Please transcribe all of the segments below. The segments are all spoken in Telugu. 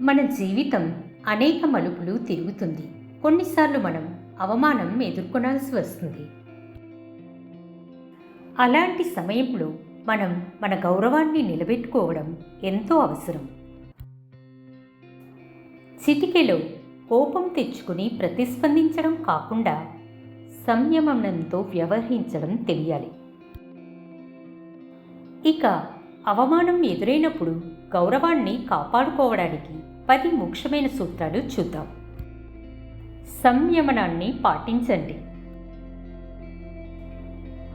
మన జీవితం అనేక మలుపులు తిరుగుతుంది. కొన్నిసార్లు మనం అవమానం ఎదుర్కొనాల్సి వస్తుంది. అలాంటి సమయంలో మనం మన గౌరవాన్ని నిలబెట్టుకోవడం ఎంతో అవసరం. చిటికెలో కోపం తెచ్చుకుని ప్రతిస్పందించడం కాకుండా సంయమనంతో వ్యవహరించడం తెలియాలి. ఇక అవమానం ఎదురైనప్పుడు గౌరవాన్ని కాపాడుకోవడానికి 10 ముఖ్యమైన సూత్రాలు చూద్దాం. సంయమనాన్ని పాటించండి.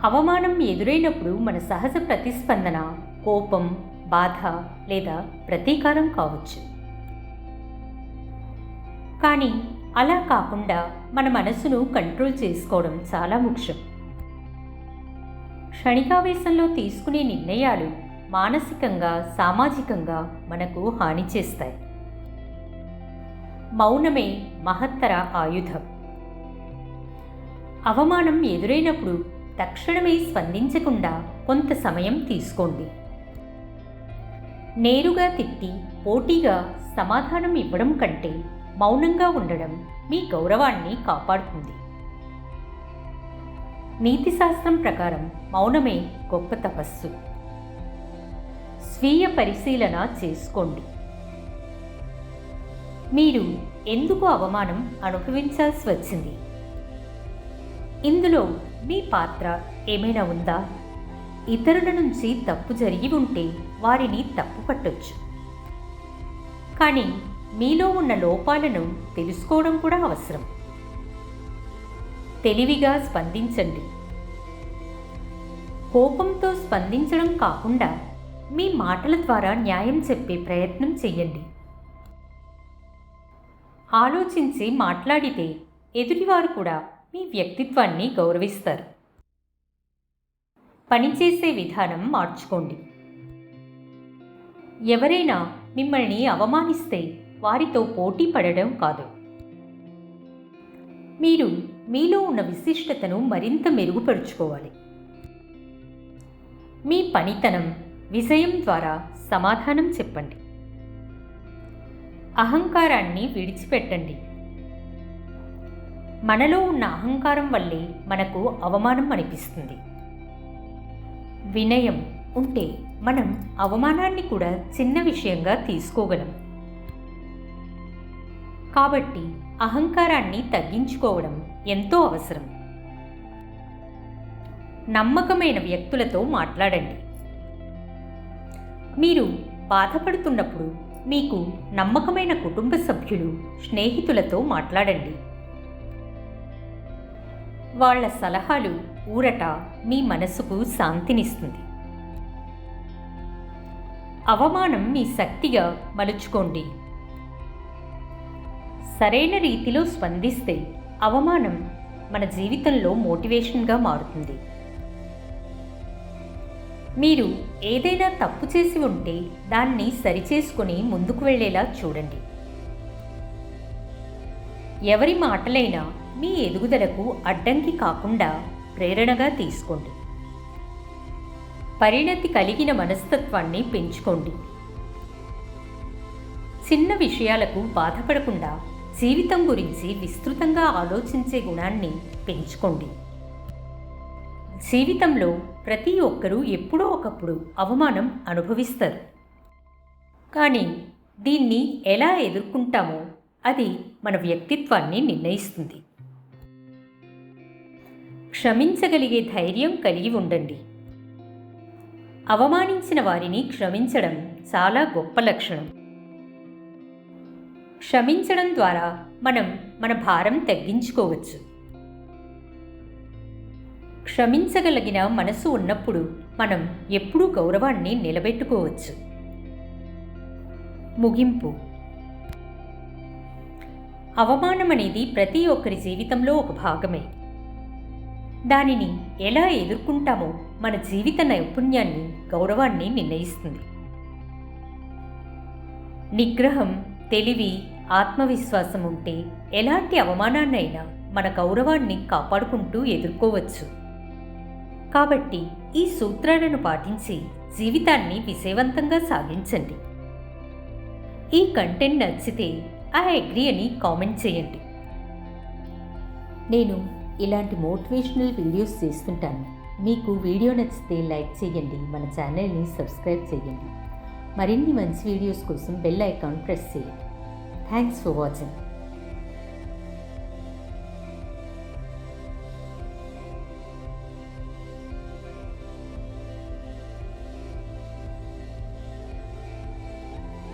అవమానం ఎదురైనప్పుడు మన సహజ ప్రతిస్పందన కోపం, బాధ లేదా ప్రతీకారం కావచ్చు. కానీ అలా కాకుండా మన మనసును కంట్రోల్ చేసుకోవడం చాలా ముఖ్యం. క్షణికావేశంలో తీసుకునే నిర్ణయాలు మానసికంగా, సామాజికంగా మనకు హాని చేస్తాయి. మౌనమే మహత్తర ఆయుధం. అవమానం ఎదురైనప్పుడు తక్షణమే స్పందించకుండా కొంత సమయం తీసుకోండి. నేరుగా తిట్టి పోటీగా సమాధానం ఇవ్వడం కంటే మౌనంగా ఉండడం మీ గౌరవాన్ని కాపాడుతుంది. నీతిశాస్త్రం ప్రకారం మౌనమే గొప్ప తపస్సు. స్వీయ పరిశీలన చేసుకోండి. మీరు ఎందుకు అవమానం అనుభవించాల్సి వచ్చింది? ఇందులో మీ పాత్ర ఏమైనా ఉందా? ఇతరుల నుంచి తప్పు జరిగి ఉంటే వారిని తప్పు పట్టొచ్చు. కానీ మీలో ఉన్న లోపాలను తెలుసుకోవడం కూడా అవసరం. తెలివిగా స్పందించండి. కోపంతో స్పందించడం కాకుండా మీ మాటల ద్వారా న్యాయం చెప్పే ప్రయత్నం చేయండి. ఆలోచించి మాట్లాడితే ఎదుటివారు కూడా మీ వ్యక్తిత్వాన్ని గౌరవిస్తారు. పనిచేసే విధానం మార్చుకోండి. ఎవరైనా మిమ్మల్ని అవమానిస్తే వారితో పోటీ పడడం కాదు. మీరు మీలో ఉన్న విశిష్టతను మరింత మెరుగుపరుచుకోవాలి. మీ పనితనం, విజయం ద్వారా సమాధానం చెప్పండి. అహంకారాన్ని విడిచిపెట్టండి. మనలో ఉన్న అహంకారం వల్లే మనకు అవమానం అనిపిస్తుంది. వినయం ఉంటే మనం అవమానాన్ని కూడా చిన్న విషయంగా తీసుకోగలం. కాబట్టి అహంకారాన్ని తగ్గించుకోవడం ఎంతో అవసరం. నమ్మకమైన వ్యక్తులతో మాట్లాడండి. మీరు బాధపడుతున్నప్పుడు మీకు నమ్మకమైన కుటుంబ సభ్యులు, స్నేహితులతో మాట్లాడండి. వాళ్ళ సలహాలు, ఊరట మీ మనసుకు శాంతినిస్తుంది. అవమానం మీ శక్తిగా మలుచుకోండి. సరైన రీతిలో స్పందిస్తే అవమానం మన జీవితంలో మోటివేషన్గా మారుతుంది. మీరు ఏదైనా తప్పు చేసి ఉంటే దాన్ని సరిచేసుకొని ముందుకు వెళ్ళేలా చూడండి. ఎవరి మాటలైనా మీ ఎదుగుదలకు అడ్డంకి కాకుండా ప్రేరణగా తీసుకోండి. పరిణతి కలిగిన మనస్తత్వాన్ని పెంచుకోండి. చిన్న విషయాలకు బాధపడకుండా జీవితం గురించి విస్తృతంగా ఆలోచించే గుణాన్ని పెంచుకోండి. జీవితంలో ప్రతి ఒక్కరూ ఎప్పుడో ఒకప్పుడు అవమానం అనుభవిస్తారు. కానీ దీన్ని ఎలా ఎదుర్కొంటామో అది మన వ్యక్తిత్వాన్ని నిర్ణయిస్తుంది. క్షమించగలిగే ధైర్యం కలిగి ఉండండి. అవమానించిన వారిని క్షమించడం చాలా గొప్ప లక్షణం. క్షమించడం ద్వారా మనం మన భారం తగ్గించుకోవచ్చు. క్షమించగలిగిన మనసు ఉన్నప్పుడు మనం ఎప్పుడూ గౌరవాన్ని నిలబెట్టుకోవచ్చు. ముగింపు. అవమానం అనేది ప్రతి ఒక్కరి జీవితంలో ఒక భాగమే. దానిని ఎలా ఎదుర్కొంటామో మన జీవిత నైపుణ్యాన్ని, గౌరవాన్ని నిర్ణయిస్తుంది. నిగ్రహం, తెలివి, ఆత్మవిశ్వాసం ఉంటే ఎలాంటి అవమానాన్నైనా మన గౌరవాన్ని కాపాడుకుంటూ ఎదుర్కోవచ్చు. కాబట్టి ఈ సూత్రాలను పాటించి జీవితాన్ని విజయవంతంగా సాగించండి. ఈ కంటెంట్ నచ్చితే ఐ అగ్రీ అని కామెంట్ చేయండి. నేను ఇలాంటి మోటివేషనల్ వీడియోస్ చేస్తుంటాను. మీకు వీడియో నచ్చితే లైక్ చేయండి, మన ఛానల్ని సబ్స్క్రైబ్ చేయండి. మరిన్ని మంచి వీడియోస్ కోసం బెల్ ఐకాన్ ప్రెస్ చేయండి. Thanks for watching.